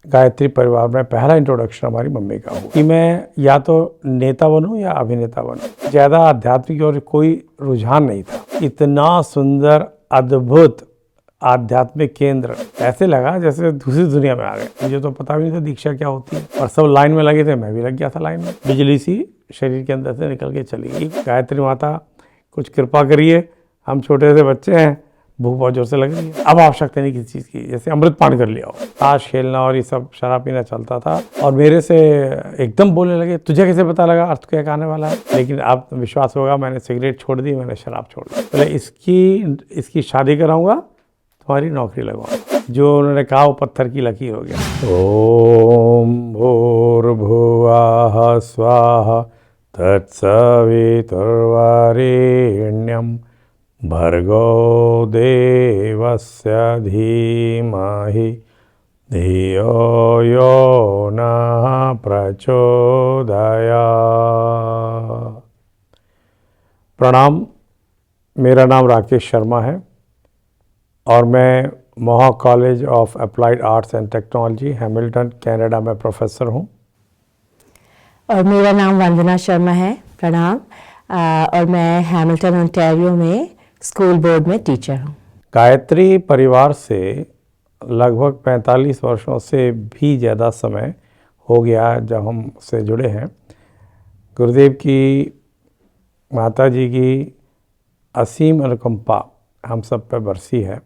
गायत्री परिवार में पहला इंट्रोडक्शन हमारी मम्मी का हुआ कि मैं या तो नेता बनूं या अभिनेता बनूं। ज़्यादा आध्यात्मिक और कोई रुझान नहीं था। इतना सुंदर अद्भुत आध्यात्मिक केंद्र, ऐसे लगा जैसे दूसरी दुनिया में आ गए। मुझे तो पता भी नहीं था दीक्षा क्या होती है, और सब लाइन में लगे थे, मैं भी लग गया था लाइन में। बिजली सी शरीर के अंदर से निकल के चली गई। गायत्री माता कुछ कृपा करिए, हम छोटे से बच्चे हैं, भूख बहुत जोर से लग रही है, अब आवश्यकता नहीं किसी चीज़ की, जैसे अमृत पान कर लिया हो। ताश खेलना और ये सब शराब पीना चलता था, और मेरे से एकदम बोलने लगे, तुझे कैसे पता लगा अर्थ क्या आने वाला है? लेकिन आप विश्वास होगा, मैंने सिगरेट छोड़ दी, मैंने शराब छोड़ दी। बोले इसकी शादी कराऊंगा, तुम्हारी नौकरी लगवाऊंगा। जो उन्होंने कहा वो पत्थर की लकीर हो गया। ओम भूर्भुवः स्वाहा तत्सवितुर्वरेण्यं भर्गो देवस्य धीमहि धियो यो नः प्रचोदयात्। प्रणाम, मेरा नाम राकेश शर्मा है और मैं Mohawk college of applied arts and technology, Hamilton, Canada में प्रोफेसर हूँ। और मेरा नाम वंदना शर्मा है। प्रणाम। और मैं हैमिल्टन ओंटारियो में स्कूल बोर्ड में टीचर हूँ। गायत्री परिवार से लगभग 45 वर्षों से भी ज़्यादा समय हो गया जब हम उससे जुड़े हैं। गुरुदेव की, माता जी की असीम अनुकंपा हम सब पे बरसी है।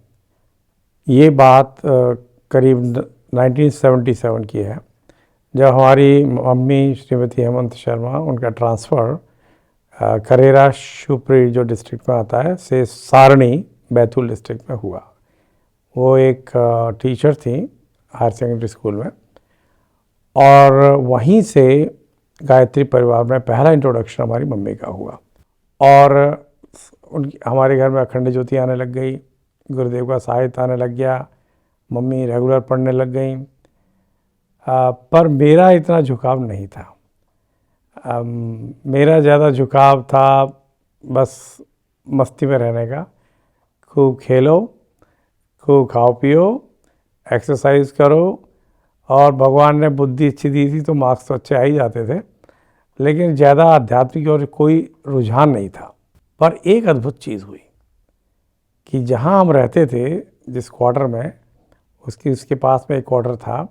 ये बात करीब 1977 की है, जब हमारी मम्मी श्रीमती हेमंत शर्मा, उनका ट्रांसफ़र करेरा शिवपुरी जो डिस्ट्रिक्ट में आता है से सारणी बैतूल डिस्ट्रिक्ट में हुआ। वो एक टीचर थी हायर सेकेंडरी स्कूल में, और वहीं से गायत्री परिवार में पहला इंट्रोडक्शन हमारी मम्मी का हुआ। और हमारे घर में अखंड ज्योति आने लग गई, गुरुदेव का साहित्य आने लग गया, मम्मी रेगुलर पढ़ने लग गई। पर मेरा इतना झुकाव नहीं था। मेरा ज़्यादा झुकाव था बस मस्ती में रहने का। खूब खेलो, खूब खाओ पियो, एक्सरसाइज करो, और भगवान ने बुद्धि अच्छी दी थी तो मार्क्स तो अच्छे आ ही जाते थे, लेकिन ज़्यादा आध्यात्मिक और कोई रुझान नहीं था। पर एक अद्भुत चीज़ हुई कि जहाँ हम रहते थे, जिस क्वार्टर में, उसके पास में एक क्वार्टर था,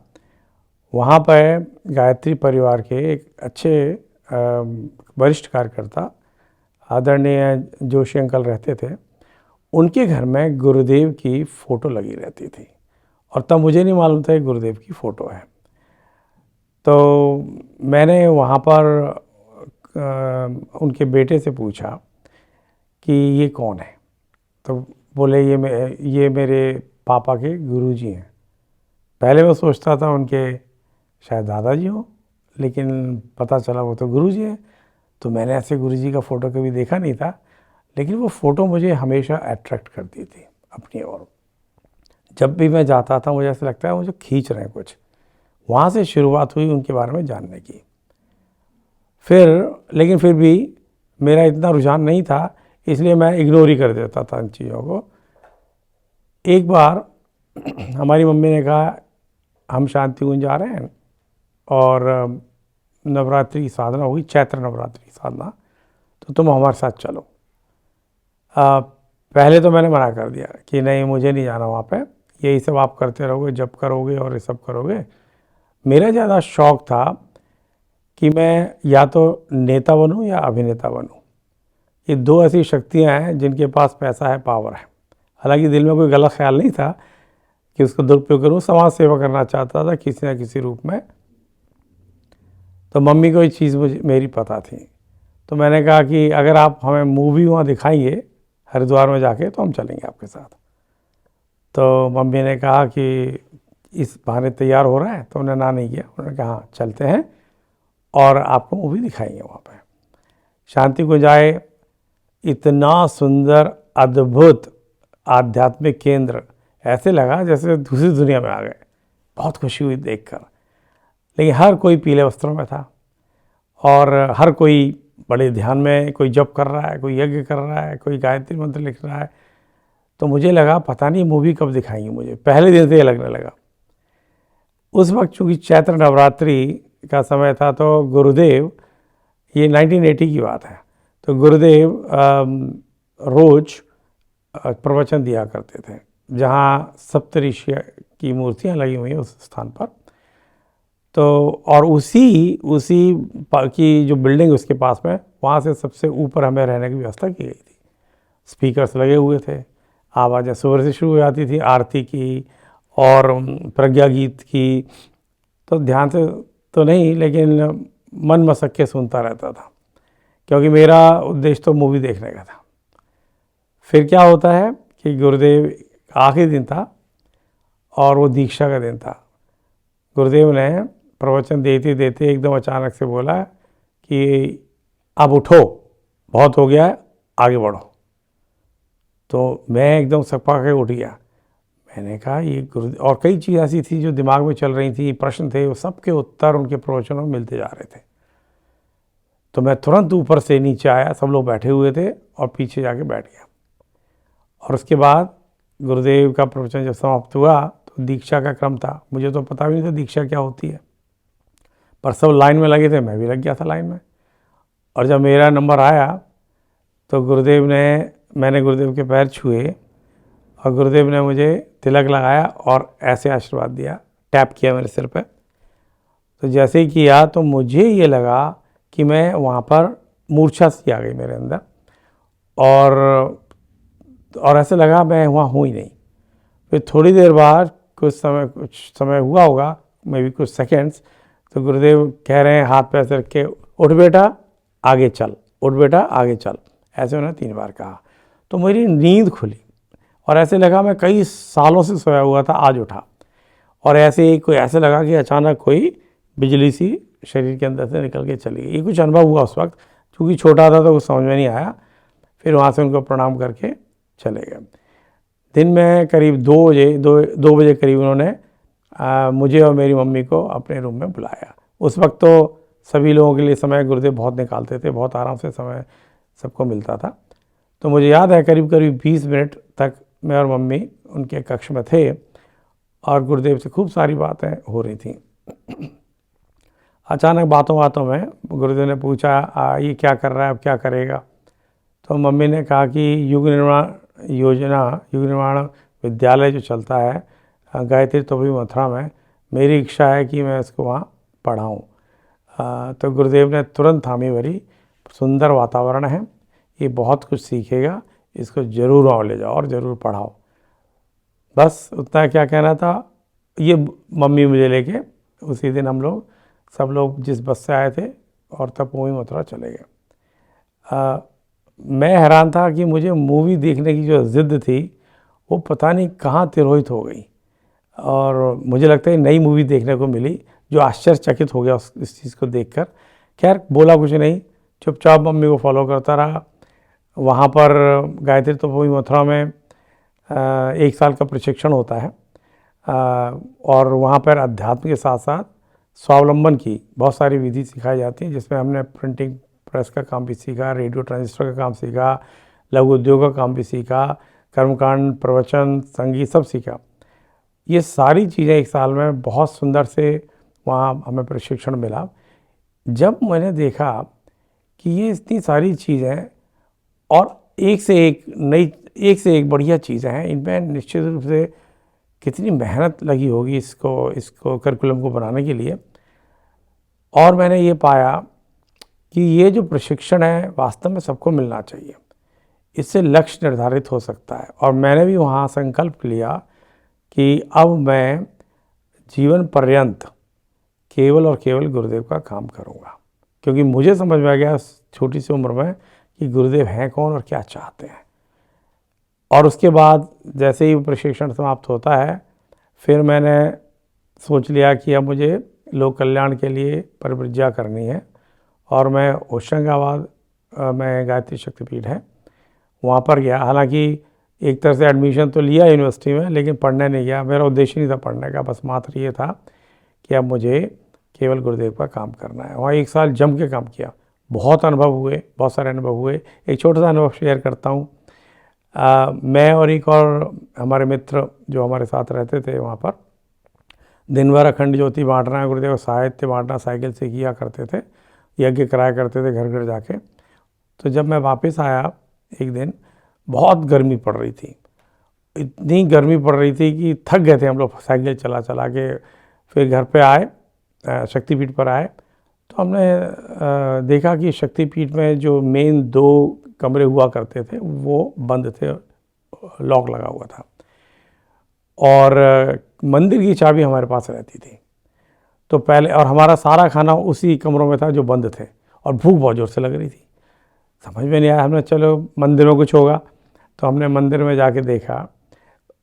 वहाँ पर गायत्री परिवार के एक अच्छे वरिष्ठ कार्यकर्ता आदरणीय जोशी अंकल रहते थे। उनके घर में गुरुदेव की फ़ोटो लगी रहती थी, और तब मुझे नहीं मालूम था कि गुरुदेव की फ़ोटो है। तो मैंने वहाँ पर उनके बेटे से पूछा कि ये कौन है? तो बोले ये मेरे पापा के गुरुजी हैं। पहले मैं सोचता था उनके शायद दादाजी हों, लेकिन पता चला वो तो गुरुजी हैं। तो मैंने ऐसे गुरुजी का फ़ोटो कभी देखा नहीं था, लेकिन वो फ़ोटो मुझे हमेशा अट्रैक्ट करती थी अपनी ओर। जब भी मैं जाता था मुझे ऐसा लगता है मुझे खींच रहे हैं कुछ। वहाँ से शुरुआत हुई उनके बारे में जानने की। लेकिन फिर भी मेरा इतना रुझान नहीं था, इसलिए मैं इग्नोर ही कर देता था इन चीज़ों को। एक बार हमारी मम्मी ने कहा, हम शांति कुंज जा रहे हैं और नवरात्रि की साधना होगी, चैत्र नवरात्रि की साधना, तो तुम हमारे साथ चलो। पहले तो मैंने मना कर दिया कि नहीं, मुझे नहीं जाना वहाँ पे, यही सब आप करते रहोगे, जप करोगे और ये सब करोगे। मेरा ज़्यादा शौक़ था कि मैं या तो नेता बनूं या अभिनेता बनूं। ये दो ऐसी शक्तियां हैं जिनके पास पैसा है, पावर है। हालांकि दिल में कोई गलत ख्याल नहीं था कि उसको दुरुपयोग करूँ, समाज सेवा करना चाहता था किसी न किसी रूप में। तो मम्मी को ये चीज़ मेरी पता थी। तो मैंने कहा कि अगर आप हमें मूवी वहाँ दिखाएंगे हरिद्वार में जाके, तो हम चलेंगे आपके साथ। तो मम्मी ने कहा कि इस बहाने तैयार हो रहा है, तो उन्होंने ना नहीं किया। उन्होंने कहा हाँ चलते हैं और आपको मूवी दिखाएंगे वहाँ पे। शांति को जाए, इतना सुंदर अद्भुत आध्यात्मिक केंद्र, ऐसे लगा जैसे दूसरी दुनिया में आ गए। बहुत खुशी हुई देखकर। लेकिन हर कोई पीले वस्त्रों में था, और हर कोई बड़े ध्यान में, कोई जप कर रहा है, कोई यज्ञ कर रहा है, कोई गायत्री मंत्र लिख रहा है। तो मुझे लगा पता नहीं मूवी कब दिखाएंगे मुझे, पहले दिन से ये लगने लगा। उस वक्त चूँकि चैत्र नवरात्रि का समय था, तो गुरुदेव, ये 1980 की बात है, तो गुरुदेव रोज प्रवचन दिया करते थे, जहाँ सप्तऋषि की मूर्तियाँ लगी हुई हैं उस स्थान पर। तो और उसी की जो बिल्डिंग उसके पास में, वहाँ से सबसे ऊपर हमें रहने की व्यवस्था की गई थी। स्पीकर्स लगे हुए थे, आवाज़ें सुबह से शुरू हो जाती थी, आरती की और प्रज्ञा गीत की। तो ध्यान से तो नहीं, लेकिन मन मसक के सुनता रहता था, क्योंकि मेरा उद्देश्य तो मूवी देखने का था। फिर क्या होता है कि गुरुदेव, आखिरी दिन था और वो दीक्षा का दिन था। गुरुदेव ने प्रवचन देते देते एकदम अचानक से बोला कि अब उठो, बहुत हो गया है, आगे बढ़ो। तो मैं एकदम सकपा के उठ गया। मैंने कहा ये गुरुदेव, और कई चीज़ ऐसी थी जो दिमाग में चल रही थी, प्रश्न थे, वो सबके उत्तर उनके प्रवचनों में मिलते जा रहे थे। तो मैं तुरंत ऊपर से नीचे आया, सब लोग बैठे हुए थे, और पीछे जाके बैठ गया। और उसके बाद गुरुदेव का प्रवचन जब समाप्त हुआ तो दीक्षा का क्रम था। मुझे तो पता भी नहीं था दीक्षा क्या होती है, पर सब लाइन में लगे थे, मैं भी लग गया था लाइन में। और जब मेरा नंबर आया तो मैंने गुरुदेव के पैर छुए, और गुरुदेव ने मुझे तिलक लगाया और ऐसे आशीर्वाद दिया, टैप किया मेरे सिर पे। तो जैसे ही किया तो मुझे ये लगा कि मैं वहाँ पर मूर्छा सी आ गई मेरे अंदर, और ऐसे लगा मैं वहाँ हूँ ही नहीं। फिर थोड़ी देर बाद कुछ समय हुआ होगा, मे बी कुछ सेकेंड्स, तो गुरुदेव कह रहे हैं हाथ पे ऐसे रख के, उठ बेटा आगे चल, उठ बेटा आगे चल, ऐसे उन्होंने 3 बार कहा। तो मेरी नींद खुली और ऐसे लगा मैं कई सालों से सोया हुआ था, आज उठा। और ऐसे लगा कि अचानक कोई बिजली सी शरीर के अंदर से निकल के चली गई। ये कुछ अनुभव हुआ उस वक्त, क्योंकि छोटा था तो कुछ समझ में नहीं आया। फिर वहाँ से उनको प्रणाम करके चले गए। दिन में करीब 2 बजे करीब उन्होंने मुझे और मेरी मम्मी को अपने रूम में बुलाया। उस वक्त तो सभी लोगों के लिए समय गुरुदेव बहुत निकालते थे, बहुत आराम से समय सबको मिलता था। तो मुझे याद है करीब 20 मिनट तक मैं और मम्मी उनके कक्ष में थे, और गुरुदेव से खूब सारी बातें हो रही थी। अचानक बातों में गुरुदेव ने पूछा, ये क्या कर रहा है, अब क्या करेगा? तो मम्मी ने कहा कि युग निर्माण विद्यालय जो चलता है गायत्री तोपी मथुरा में, मेरी इच्छा है कि मैं इसको वहाँ पढ़ाऊँ। तो गुरुदेव ने तुरंत हामी भरी, सुंदर वातावरण है, ये बहुत कुछ सीखेगा, इसको ज़रूर वहाँ ले जाओ और ज़रूर पढ़ाओ। बस उतना क्या कहना था। ये मम्मी मुझे लेके उसी दिन हम लोग सब लोग जिस बस से आए थे और तपोवी मथुरा चले गए। मैं हैरान था कि मुझे मूवी देखने की जो ज़िद थी वो पता नहीं कहाँ तिरोहित हो गई, और मुझे लगता है नई मूवी देखने को मिली, जो आश्चर्यचकित हो गया इस चीज़ को देखकर। खैर बोला कुछ नहीं, चुपचाप मम्मी को फॉलो करता रहा। वहाँ पर गायत्री तपोवी मथुरा में 1 साल का प्रशिक्षण होता है, और वहाँ पर अध्यात्म के साथ साथ स्वावलंबन की बहुत सारी विधि सिखाई जाती है, जिसमें हमने प्रिंटिंग प्रेस का काम भी सीखा, रेडियो ट्रांजिस्टर का काम सीखा, लघु उद्योग का काम भी सीखा, कर्मकांड, प्रवचन, संगीत सब सीखा। ये सारी चीज़ें 1 साल में बहुत सुंदर से वहाँ हमें प्रशिक्षण मिला। जब मैंने देखा कि ये इतनी सारी चीज़ें और एक से एक बढ़िया चीज़ें हैं, इनमें निश्चित रूप से कितनी मेहनत लगी होगी इसको करिकुलम को बनाने के लिए। और मैंने ये पाया कि ये जो प्रशिक्षण है वास्तव में सबको मिलना चाहिए, इससे लक्ष्य निर्धारित हो सकता है। और मैंने भी वहाँ संकल्प लिया कि अब मैं जीवन पर्यंत केवल और केवल गुरुदेव का काम करूँगा, क्योंकि मुझे समझ में आ गया छोटी सी उम्र में कि गुरुदेव हैं कौन और क्या चाहते हैं। और उसके बाद जैसे ही प्रशिक्षण समाप्त होता है, फिर मैंने सोच लिया कि अब मुझे लोक कल्याण के लिए परिव्रज्या करनी है, और मैं होशंगाबाद में गायत्री शक्तिपीठ है वहाँ पर गया। हालांकि एक तरह से एडमिशन तो लिया यूनिवर्सिटी में, लेकिन पढ़ने नहीं गया, मेरा उद्देश्य नहीं था पढ़ने का, बस मात्र ये था कि अब मुझे केवल गुरुदेव का काम करना है। वहाँ 1 साल जम के काम किया, बहुत अनुभव हुए, बहुत सारे अनुभव हुए। एक छोटा सा अनुभव शेयर करता हूँ। मैं और एक और हमारे मित्र जो हमारे साथ रहते थे वहाँ पर, दिन भर अखंड ज्योति बांटना, गुरुदेव साहित्य बांटना साइकिल से किया करते थे, यज्ञ कराया करते थे घर घर जाके। तो जब मैं वापस आया एक दिन, बहुत गर्मी पड़ रही थी, इतनी गर्मी पड़ रही थी कि थक गए थे हम लोग साइकिल चला चला के। फिर घर पे आए, शक्तिपीठ पर आए, तो हमने देखा कि शक्तिपीठ में जो मेन 2 कमरे हुआ करते थे वो बंद थे, लॉक लगा हुआ था, और मंदिर की चाबी हमारे पास रहती थी। तो पहले, और हमारा सारा खाना उसी कमरों में था जो बंद थे, और भूख बहुत ज़ोर से लग रही थी। समझ में नहीं आया, हमने चलो मंदिर में कुछ होगा, तो हमने मंदिर में जाके देखा,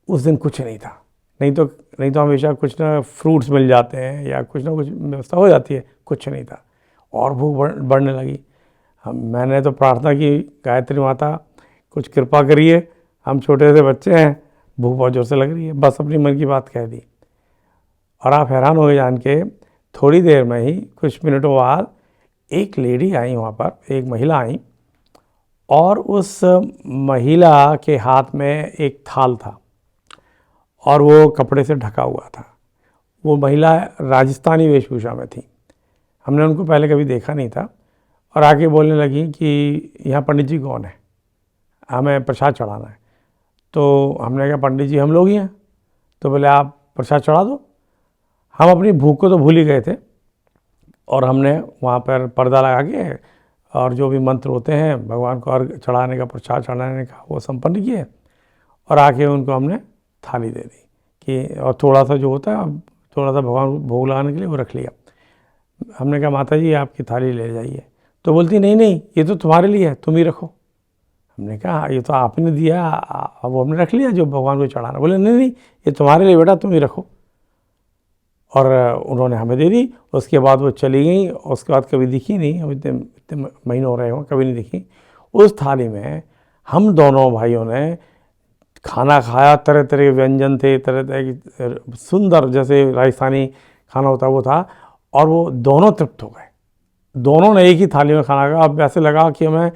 उस दिन कुछ नहीं था। नहीं तो हमेशा कुछ ना फ्रूट्स मिल जाते हैं या कुछ ना कुछ व्यवस्था हो जाती है, कुछ नहीं था, और भूख बढ़ने लगी। मैंने तो प्रार्थना की, गायत्री माता कुछ कृपा करिए, हम छोटे से बच्चे हैं, भूख बहुत ज़ोर से लग रही है, बस अपनी मन की बात कह दी। और आप हैरान हो गए जान के, थोड़ी देर में ही, कुछ मिनटों बाद एक लेडी आई वहाँ पर, एक महिला आई, और उस महिला के हाथ में एक थाल था और वो कपड़े से ढका हुआ था। वो महिला राजस्थानी वेशभूषा में थी, हमने उनको पहले कभी देखा नहीं था, और आके बोलने लगी कि यहाँ पंडित जी कौन है, हमें प्रसाद चढ़ाना है। तो हमने कहा पंडित जी हम लोग ही हैं। तो बोले आप प्रसाद चढ़ा दो। हम अपनी भूख को तो भूल ही गए थे, और हमने वहाँ पर पर्दा लगा के और जो भी मंत्र होते हैं भगवान को अर्घ चढ़ाने का, प्रसाद चढ़ाने का, वो संपन्न किए, और आके उनको हमने थाली दे दी कि, और थोड़ा सा जो होता है, थोड़ा सा भगवान को भोग लगाने के लिए वो रख लिया। हमने कहा माता जी आपकी थाली ले जाइए। तो बोलती नहीं नहीं, ये तो तुम्हारे लिए है, तुम ही रखो। हमने कहा ये तो आपने दिया, अब हमने रख लिया जो भगवान को चढ़ाना। बोले नहीं नहीं, ये तुम्हारे लिए बेटा, तुम ही रखो। और उन्होंने हमें दे दी। उसके बाद वो चली गई, उसके बाद कभी दिखी नहीं, अब इतने महीने हो रहे हो, कभी नहीं दिखी। उस थाली में हम दोनों भाइयों ने खाना खाया, तरह तरह के व्यंजन थे, तरह तरह की सुंदर, जैसे राजस्थानी खाना होता वो था, और वो दोनों तृप्त हो गए। दोनों ने एक ही थाली में खाना खाया। अब ऐसे लगा कि हमें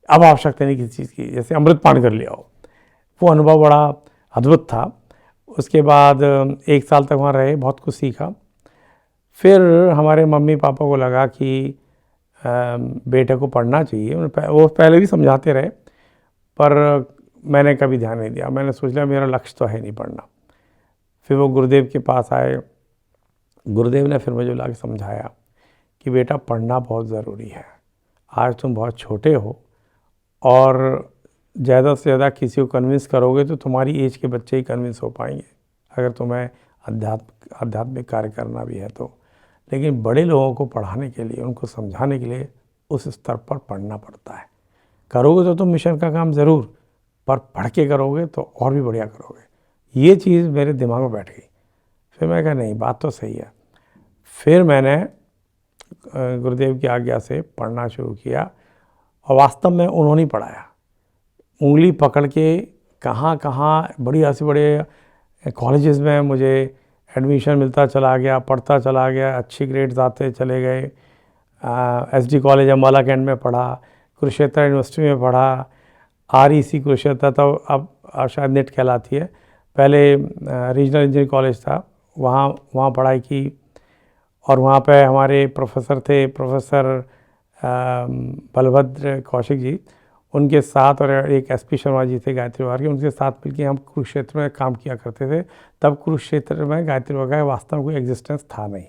अब आवश्यकता नहीं किसी चीज़ की, जैसे अमृत पान कर लिया हो। वो अनुभव बड़ा अद्भुत था। उसके बाद 1 साल तक वहाँ रहे, बहुत कुछ सीखा। फिर हमारे मम्मी पापा को लगा कि बेटे को पढ़ना चाहिए। वो पहले भी समझाते रहे, पर मैंने कभी ध्यान नहीं दिया। मैंने सोच लिया मेरा लक्ष्य तो है नहीं पढ़ना। फिर वो गुरुदेव के पास आए। गुरुदेव ने फिर मुझे ला के समझाया कि बेटा पढ़ना बहुत ज़रूरी है। आज तुम बहुत छोटे हो, और ज़्यादा से ज़्यादा किसी को कन्विंस करोगे तो तुम्हारी एज के बच्चे ही कन्विंस हो पाएंगे, अगर तुम्हें आध्यात्मिक कार्य करना भी है तो। लेकिन बड़े लोगों को पढ़ाने के लिए, उनको समझाने के लिए उस स्तर पर पढ़ना पड़ता है। करोगे तो तुम मिशन का काम ज़रूर, पर पढ़ के करोगे तो और भी बढ़िया करोगे। ये चीज़ मेरे दिमाग में बैठ गई। फिर मैं कहा नहीं, बात तो सही है। फिर मैंने गुरुदेव की आज्ञा से पढ़ना शुरू किया, और वास्तव में उन्होंने ही पढ़ाया। उंगली पकड़ के कहाँ कहाँ बढ़िया से बड़े कॉलेजेस में मुझे एडमिशन मिलता चला गया, पढ़ता चला गया, अच्छी ग्रेड्स आते चले गए। SD कॉलेज अम्बाला कैंट में पढ़ा, कुरुक्षेत्र यूनिवर्सिटी में पढ़ा, REC कुरुक्षेत्र, तो अब शायद नेट कहलाती है, पहले रीजनल इंजीनियरिंग कॉलेज था, वहाँ पढ़ाई की। और वहाँ पे हमारे प्रोफेसर थे, प्रोफेसर बलभद्र कौशिक जी, उनके साथ, और एक SP शर्मा जी थे गायत्री विभाग के, उनके साथ मिलकर हम कुरुक्षेत्र में काम किया करते थे। तब कुरुक्षेत्र में गायत्री विभाग का वास्तव में कोई एग्जिस्टेंस था नहीं,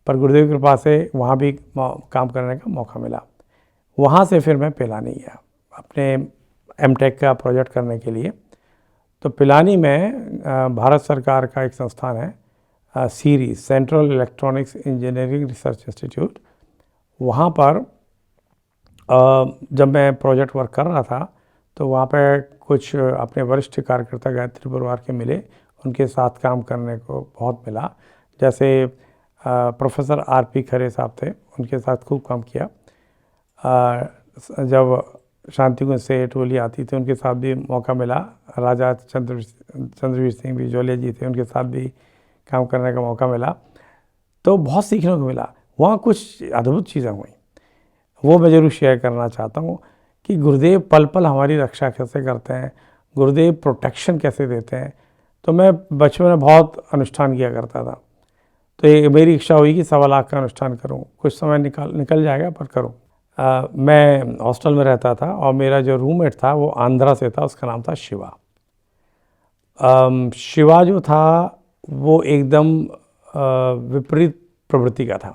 पर गुरुदेव की कृपा से वहाँ भी काम करने का मौका मिला। वहाँ से फिर मैं पिलानी गया अपने MTech का प्रोजेक्ट करने के लिए। तो पिलानी में भारत सरकार का एक संस्थान है, CEERI, central electronics engineering research institute. वहाँ पर जब मैं प्रोजेक्ट वर्क कर रहा था, तो वहाँ पे कुछ अपने वरिष्ठ कार्यकर्ता गायत्री परिवार के मिले, उनके साथ काम करने को बहुत मिला। जैसे प्रोफेसर RP खरे साहब थे, उनके साथ खूब काम किया। जब शांति कुंज से टोली आती थी, उनके साथ भी मौका मिला। राजा चंद्रवीर सिंह बिजोलिया जी थे, उनके साथ भी काम करने का मौका मिला। तो बहुत सीखने को मिला। वहाँ कुछ अद्भुत चीज़ें हुई, वो मैं ज़रूर शेयर करना चाहता हूँ कि गुरुदेव पल पल हमारी रक्षा कैसे करते हैं, गुरुदेव प्रोटेक्शन कैसे देते हैं। तो मैं बचपन में बहुत अनुष्ठान किया करता था। तो ये मेरी इच्छा हुई कि 1.25 लाख का अनुष्ठान करूं, कुछ समय निकल जाएगा पर करूं। मैं हॉस्टल में रहता था और मेरा जो रूममेट था वो आंध्रा से था, उसका नाम था शिवा। शिवा जो था वो एकदम विपरीत प्रवृत्ति का था।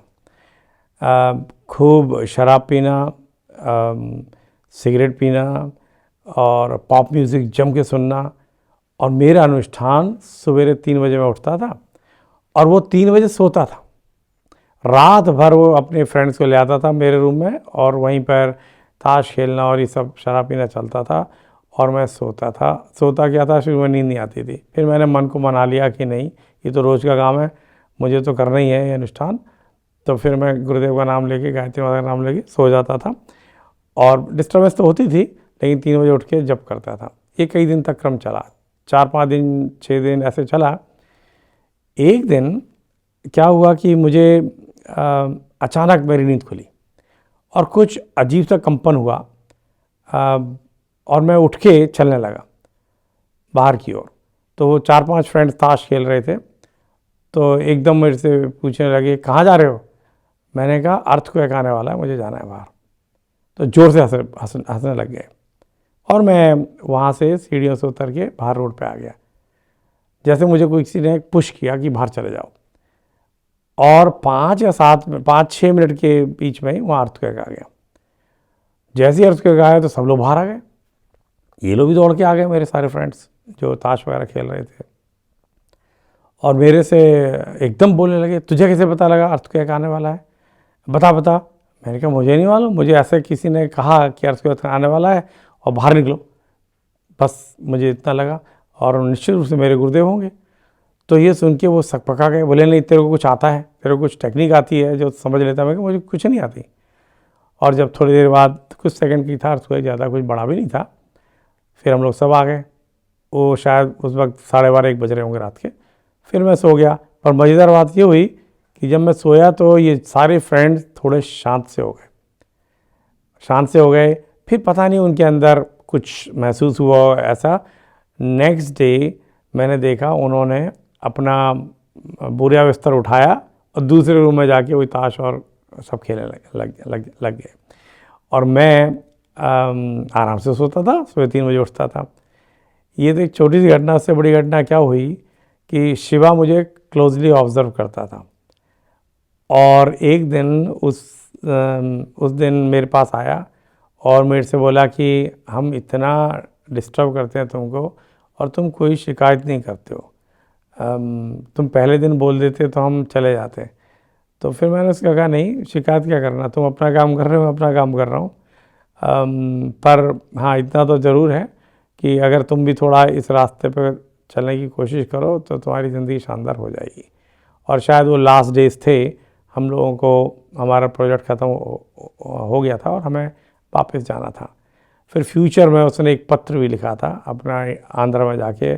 खूब शराब पीना, सिगरेट पीना और पॉप म्यूज़िक जम के सुनना। और मेरा अनुष्ठान सवेरे 3 बजे मैं उठता था और वो 3 बजे सोता था। रात भर वो अपने फ्रेंड्स को ले आता था मेरे रूम में और वहीं पर ताश खेलना और ये सब शराब पीना चलता था और मैं सोता था। सोता क्या था, शुरू में नींद नहीं आती थी। फिर मैंने मन को मना लिया कि नहीं, ये तो रोज़ का काम है, मुझे तो करना ही है ये अनुष्ठान। तो फिर मैं गुरुदेव का नाम लेके, गायत्री माता का नाम लेके सो जाता था और डिस्टर्बेंस तो होती थी, लेकिन 3 बजे उठ के जप करता था। ये कई दिन तक क्रम चला, 4-5 दिन, 6 दिन ऐसे चला। एक दिन क्या हुआ कि मुझे अचानक मेरी नींद खुली और कुछ अजीब सा कंपन हुआ और मैं उठ के चलने लगा बाहर की ओर। तो वो 4-5 फ्रेंड्स ताश खेल रहे थे, तो एकदम मेरे से पूछने लगे कहाँ जा रहे हो। मैंने कहा अर्थक्वेक आने वाला है, मुझे जाना है बाहर। तो ज़ोर से हंसने लग गए और मैं वहाँ से सीढ़ियों से उतर के बाहर रोड पे आ गया। जैसे मुझे कोई किसी ने पुश किया कि बाहर चले जाओ, और 5-6 मिनट के बीच में ही वहाँ अर्थक्वेक आ गया। जैसे ही अर्थक्वेक आया तो सब लोग बाहर आ गए। ये लोग भी दौड़ के आ गए, मेरे सारे फ्रेंड्स जो ताश वगैरह खेल रहे थे, और मेरे से एकदम बोलने लगे तुझे कैसे पता लगा अर्थक्वेक आने वाला है, बता। मैंने कहा मुझे नहीं मालूम, मुझे ऐसे किसी ने कहा कि अर्थक्वेक आने वाला है और बाहर निकलो, बस मुझे इतना लगा। और निश्चित रूप से मेरे गुरुदेव होंगे। तो ये सुन के वो सकपका गए, बोले नहीं तेरे को कुछ आता है, तेरे को कुछ टेक्निक आती है जो समझ लेता। मैं कहा मुझे कुछ नहीं आती। और जब थोड़ी देर बाद, कुछ सेकंड की था अर्थक्वेक, ज़्यादा कुछ बड़ा भी नहीं था, फिर हम लोग सब आ गए। वो शायद उस वक्त 12:30-1 बज रहे होंगे रात के। फिर मैं सो गया। पर मज़ेदार बात ये हुई कि जब मैं सोया तो ये सारे फ्रेंड्स थोड़े शांत से हो गए। फिर पता नहीं उनके अंदर कुछ महसूस हुआ ऐसा। नेक्स्ट डे मैंने देखा उन्होंने अपना बोरिया बिस्तर उठाया और दूसरे रूम में जाके वही ताश और सब खेलने लग गए। और मैं आराम से सोता था, सुबह 3 बजे उठता था। ये तो एक छोटी सी घटना। उससे बड़ी घटना क्या हुई कि शिवा मुझे क्लोजली ऑब्जर्व करता था और एक दिन उस दिन मेरे पास आया और मेरे से बोला कि हम इतना डिस्टर्ब करते हैं तुमको और तुम कोई शिकायत नहीं करते हो, तुम पहले दिन बोल देते तो हम चले जाते। तो फिर मैंने उसका कहा नहीं, शिकायत क्या करना, तुम अपना काम कर रहे हो, मैं अपना काम कर रहा हूँ। पर हाँ, इतना तो ज़रूर है कि अगर तुम भी थोड़ा इस रास्ते पर चलने की कोशिश करो तो तुम्हारी ज़िंदगी शानदार हो जाएगी। और शायद वो लास्ट डेज थे, हम लोगों को हमारा प्रोजेक्ट ख़त्म हो गया था और हमें वापस जाना था। फिर फ्यूचर में उसने एक पत्र भी लिखा था अपना आंध्र में जाके,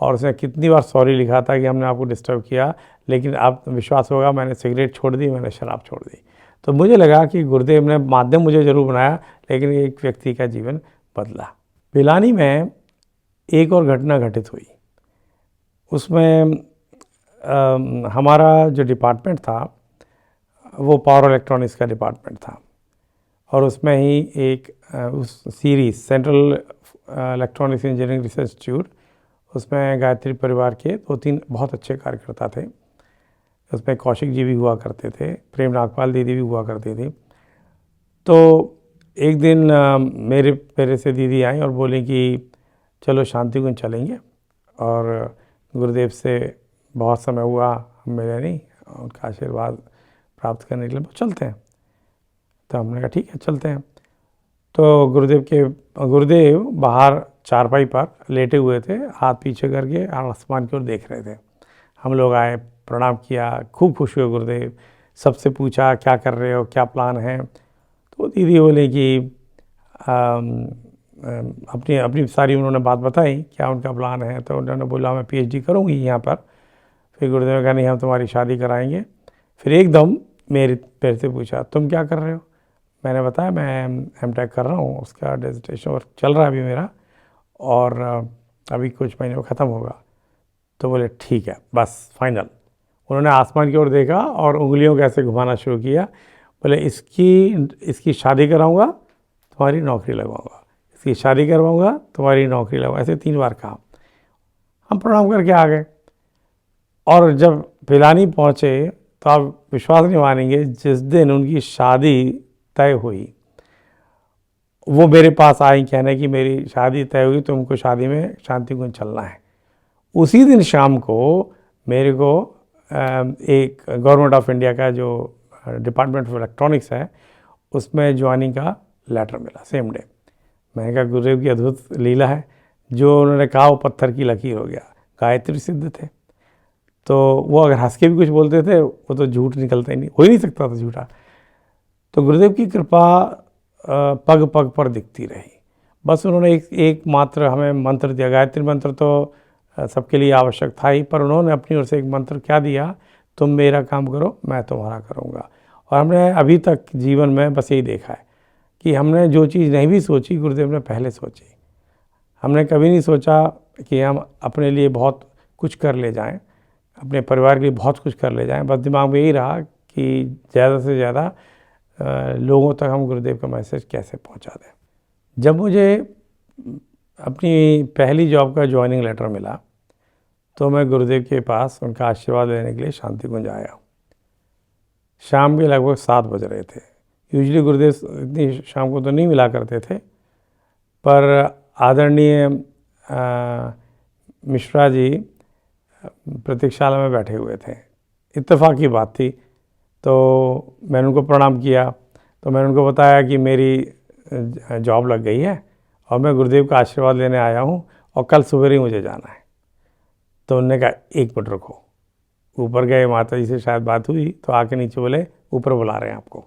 और उसने कितनी बार सॉरी लिखा था कि हमने आपको डिस्टर्ब किया, लेकिन आप विश्वास होगा मैंने सिगरेट छोड़ दी, मैंने शराब छोड़ दी। तो मुझे लगा कि गुरुदेव ने माध्यम मुझे ज़रूर बनाया, लेकिन एक व्यक्ति का जीवन बदला। पिलानी में एक और घटना घटित हुई। उसमें हमारा जो डिपार्टमेंट था वो पावर इलेक्ट्रॉनिक्स का डिपार्टमेंट था, और उसमें ही एक उस series central electronics engineering research institute, उसमें गायत्री परिवार के 2-3 बहुत अच्छे कार्यकर्ता थे। उसमें कौशिक जी भी हुआ करते थे, प्रेम नागपाल दीदी भी हुआ करती थी। तो एक दिन मेरे से दीदी आई और बोली कि चलो शांति कुंज चलेंगे, और गुरुदेव से बहुत समय हुआ हम मिले नहीं, उनका आशीर्वाद प्राप्त करने के लिए चलते हैं। तो हमने कहा ठीक है चलते हैं। तो गुरुदेव बाहर चारपाई पर लेटे हुए थे, हाथ पीछे करके आसमान की ओर देख रहे थे। हम लोग आए, प्रणाम किया, खूब खुश हुए गुरुदेव। सबसे पूछा क्या कर रहे हो, क्या प्लान है। तो दीदी बोले कि अपनी सारी उन्होंने बात बताई क्या उनका प्लान है। तो उन्होंने बोला मैं PhD करूँगी यहाँ पर। फिर गुरुदेव ने कहा नहीं, हम तुम्हारी शादी कराएंगे। फिर एकदम मेरे से पूछा तुम क्या कर रहे हो। मैंने बताया मैं MTech कर रहा हूँ, उसका डिसर्टेशन वर्क चल रहा है अभी मेरा, और अभी कुछ महीने में ख़त्म होगा। तो बोले ठीक है बस फाइनल। उन्होंने आसमान की ओर देखा और उंगलियों को ऐसे घुमाना शुरू किया। बोले इसकी शादी कराऊंगा, तुम्हारी नौकरी लगवाऊंगा, इसकी शादी करवाऊंगा, तुम्हारी नौकरी लगवाऊंगा, ऐसे 3 बार कहा। हम प्रणाम करके आ गए और जब पिलानी पहुँचे तो आप विश्वास नहीं मानेंगे, जिस दिन उनकी शादी तय हुई वो मेरे पास आई कहने की मेरी शादी तय हुई, तुमको शादी में शांति कुंज चलना है। उसी दिन शाम को मेरे को एक गवर्नमेंट ऑफ इंडिया का जो डिपार्टमेंट ऑफ इलेक्ट्रॉनिक्स है उसमें ज्वाइनिंग का लेटर मिला सेम डे। मैंने कहा गुरुदेव की अद्भुत लीला है, जो उन्होंने कहा वो पत्थर की लकीर हो गया। गायत्री सिद्ध थे तो वो अगर हंस के भी कुछ बोलते थे वो तो झूठ निकलता ही नहीं, हो ही नहीं सकता था झूठा। तो गुरुदेव की कृपा पग पग पर दिखती रही। बस उन्होंने एक मात्र हमें मंत्र दिया। गायत्री मंत्र तो सबके लिए आवश्यक था ही, पर उन्होंने अपनी ओर से एक मंत्र क्या दिया, तुम मेरा काम करो मैं तुम्हारा करूँगा। और हमने अभी तक जीवन में बस यही देखा है कि हमने जो चीज़ नहीं भी सोची गुरुदेव ने पहले सोची। हमने कभी नहीं सोचा कि हम अपने लिए बहुत कुछ कर ले जाएं, अपने परिवार के लिए बहुत कुछ कर ले जाएं। बस दिमाग में यही रहा कि ज़्यादा से ज़्यादा लोगों तक हम गुरुदेव का मैसेज कैसे पहुंचा दें। जब मुझे अपनी पहली जॉब का ज्वाइनिंग लेटर मिला तो मैं गुरुदेव के पास उनका आशीर्वाद लेने के लिए शांति कुंज आया। शाम के लगभग 7 बज रहे थे। यूजुअली गुरुदेव इतनी शाम को तो नहीं मिला करते थे, पर आदरणीय मिश्रा जी प्रतीक्षालय में बैठे हुए थे। इत्तेफाक की बात थी। तो मैंने उनको प्रणाम किया तो मैंने उनको बताया कि मेरी जॉब लग गई है और मैं गुरुदेव का आशीर्वाद लेने आया हूँ और कल सुबह ही मुझे जाना है। तो उन्होंने कहा 1 मिनट रुको। ऊपर गए, माता जी से शायद बात हुई तो आके नीचे बोले ऊपर बुला रहे हैं आपको।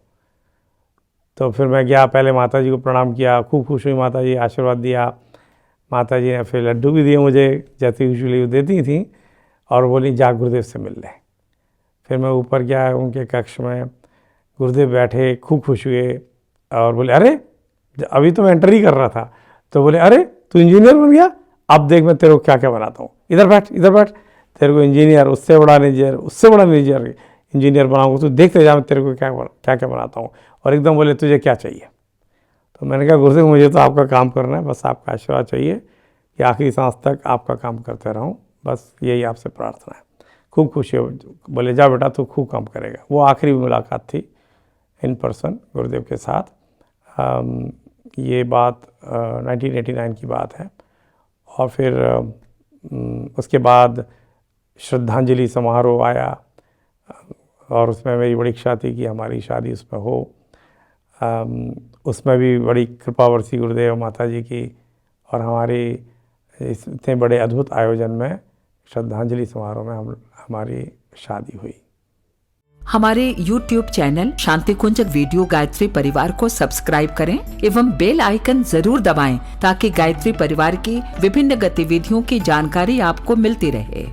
तो फिर मैं गया, पहले माता जी को प्रणाम किया, खूब खुश हुई माता जी, आशीर्वाद दिया। माता जी ने फिर लड्डू भी दिए मुझे जैसे यूजुअली देती थी और बोली जा गुरुदेव से मिल ले। फिर मैं ऊपर गया उनके कक्ष में, गुरुदेव बैठे, खूब खुश हुए और बोले अरे अभी तो मैं एंटर ही कर रहा था। तो बोले अरे तू इंजीनियर बन गया, अब देख मैं तेरे को क्या क्या बनाता हूँ, इधर बैठ, तेरे को इंजीनियर, उससे बड़ा इंजीनियर बनाऊंगा, तू देखते जा मैं तेरे को क्या क्या बनाता हूँ। और एकदम बोले तुझे क्या चाहिए। तो मैंने कहा गुरुदेव मुझे तो आपका काम करना है, बस आपका आशीर्वाद चाहिए कि आखिरी सांस तक आपका काम करते रहूँ, बस यही आपसे प्रार्थना है। खूब खुशी हो। बोले जा बेटा तू खूब काम करेगा। वो आखिरी मुलाकात थी इन पर्सन गुरुदेव के साथ। ये बात 1989 की बात है। और फिर उसके बाद श्रद्धांजलि समारोह आया और उसमें मेरी बड़ी इच्छा थी कि हमारी शादी उसमें हो। उसमें भी बड़ी कृपा बरसी गुरुदेव माता जी की और हमारी इतने बड़े अद्भुत आयोजन में श्रद्धांजलि समारोह में हमारी शादी हुई। हमारे YouTube चैनल शांति कुंज वीडियो गायत्री परिवार को सब्सक्राइब करें एवं बेल आइकन जरूर दबाएं ताकि गायत्री परिवार की विभिन्न गतिविधियों की जानकारी आपको मिलती रहे।